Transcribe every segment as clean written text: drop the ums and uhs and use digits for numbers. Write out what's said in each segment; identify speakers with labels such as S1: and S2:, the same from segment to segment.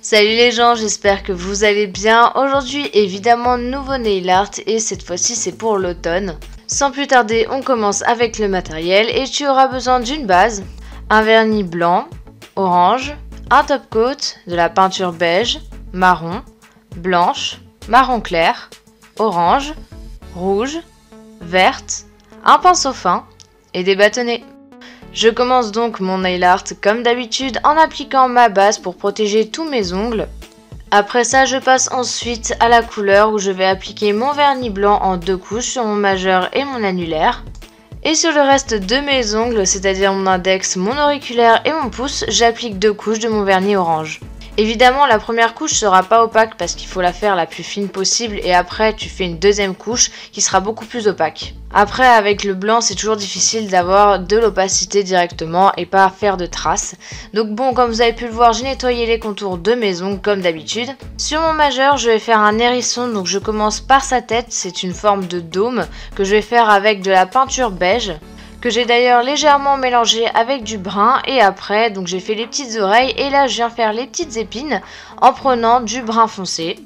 S1: Salut les gens, j'espère que vous allez bien. Aujourd'hui, évidemment, nouveau nail art et cette fois-ci c'est pour l'automne. Sans plus tarder, on commence avec le matériel et tu auras besoin d'une base, un vernis blanc, orange, un top coat, de la peinture beige, marron, blanche, marron clair, orange, rouge, verte, un pinceau fin et des bâtonnets. Je commence donc mon nail art comme d'habitude en appliquant ma base pour protéger tous mes ongles. Après ça, je passe ensuite à la couleur où je vais appliquer mon vernis blanc en 2 couches sur mon majeur et mon annulaire. Et sur le reste de mes ongles, c'est-à-dire mon index, mon auriculaire et mon pouce, j'applique 2 couches de mon vernis orange. Évidemment, la première couche sera pas opaque parce qu'il faut la faire la plus fine possible et après tu fais une deuxième couche qui sera beaucoup plus opaque. Après, avec le blanc, c'est toujours difficile d'avoir de l'opacité directement et pas faire de traces. Donc bon, comme vous avez pu le voir, j'ai nettoyé les contours de mes ongles comme d'habitude. Sur mon majeur, je vais faire un hérisson, donc je commence par sa tête, c'est une forme de dôme que je vais faire avec de la peinture beige, que j'ai d'ailleurs légèrement mélangé avec du brun, et après donc j'ai fait les petites oreilles et là je viens faire les petites épines en prenant du brun foncé.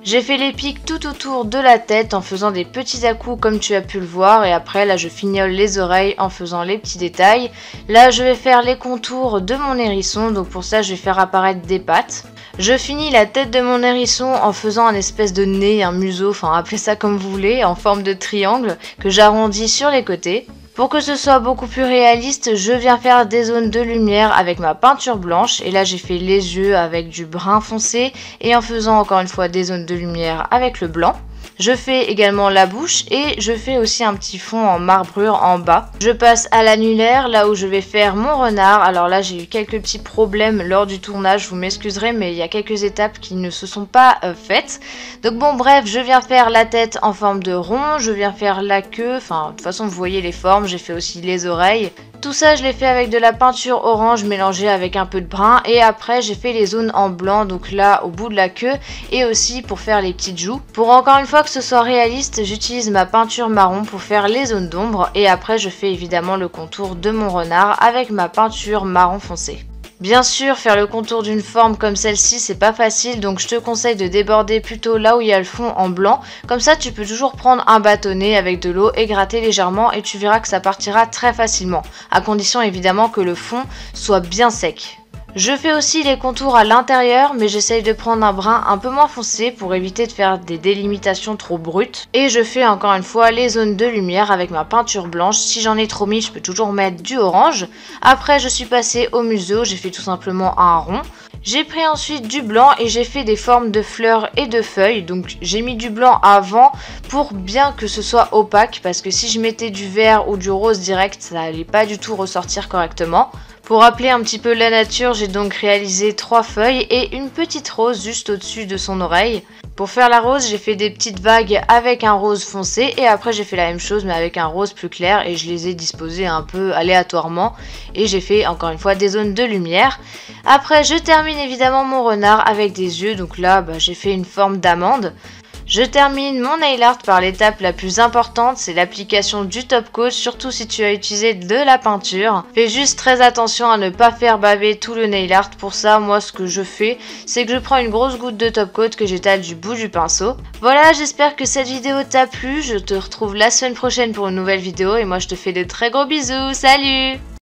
S1: J'ai fait les pics tout autour de la tête en faisant des petits à-coups comme tu as pu le voir et après là je fignole les oreilles en faisant les petits détails. Là je vais faire les contours de mon hérisson, donc pour ça je vais faire apparaître des pattes. Je finis la tête de mon hérisson en faisant un espèce de nez, un museau, enfin appelez ça comme vous voulez, en forme de triangle que j'arrondis sur les côtés. Pour que ce soit beaucoup plus réaliste, je viens faire des zones de lumière avec ma peinture blanche. Et là, j'ai fait les yeux avec du brun foncé et en faisant encore une fois des zones de lumière avec le blanc. Je fais également la bouche et je fais aussi un petit fond en marbrure en bas. Je passe à l'annulaire, là où je vais faire mon renard. Alors là, j'ai eu quelques petits problèmes lors du tournage, vous m'excuserez, mais il y a quelques étapes qui ne se sont pas faites. Donc bon, bref, je viens faire la tête en forme de rond, je viens faire la queue, enfin, de toute façon, vous voyez les formes, j'ai fait aussi les oreilles. Tout ça, je l'ai fait avec de la peinture orange mélangée avec un peu de brun. Et après, j'ai fait les zones en blanc, donc là, au bout de la queue. Et aussi pour faire les petites joues. Pour encore une fois que ce soit réaliste, j'utilise ma peinture marron pour faire les zones d'ombre. Et après, je fais évidemment le contour de mon renard avec ma peinture marron foncé. Bien sûr, faire le contour d'une forme comme celle-ci, c'est pas facile, donc je te conseille de déborder plutôt là où il y a le fond en blanc. Comme ça, tu peux toujours prendre un bâtonnet avec de l'eau et gratter légèrement et tu verras que ça partira très facilement, à condition évidemment que le fond soit bien sec. Je fais aussi les contours à l'intérieur, mais j'essaye de prendre un brun un peu moins foncé pour éviter de faire des délimitations trop brutes. Et je fais encore une fois les zones de lumière avec ma peinture blanche. Si j'en ai trop mis, je peux toujours mettre du orange. Après, je suis passée au museau, j'ai fait tout simplement un rond. J'ai pris ensuite du blanc et j'ai fait des formes de fleurs et de feuilles. Donc j'ai mis du blanc avant pour bien que ce soit opaque, parce que si je mettais du vert ou du rose direct, ça allait pas du tout ressortir correctement. Pour rappeler un petit peu la nature, j'ai donc réalisé 3 feuilles et une petite rose juste au-dessus de son oreille. Pour faire la rose, j'ai fait des petites vagues avec un rose foncé et après j'ai fait la même chose mais avec un rose plus clair et je les ai disposés un peu aléatoirement et j'ai fait encore une fois des zones de lumière. Après je termine évidemment mon renard avec des yeux, donc là j'ai fait une forme d'amande. Je termine mon nail art par l'étape la plus importante, c'est l'application du top coat, surtout si tu as utilisé de la peinture. Fais juste très attention à ne pas faire baver tout le nail art. Pour ça, moi ce que je fais, c'est que je prends une grosse goutte de top coat que j'étale du bout du pinceau. Voilà, j'espère que cette vidéo t'a plu, je te retrouve la semaine prochaine pour une nouvelle vidéo et moi je te fais de très gros bisous, salut!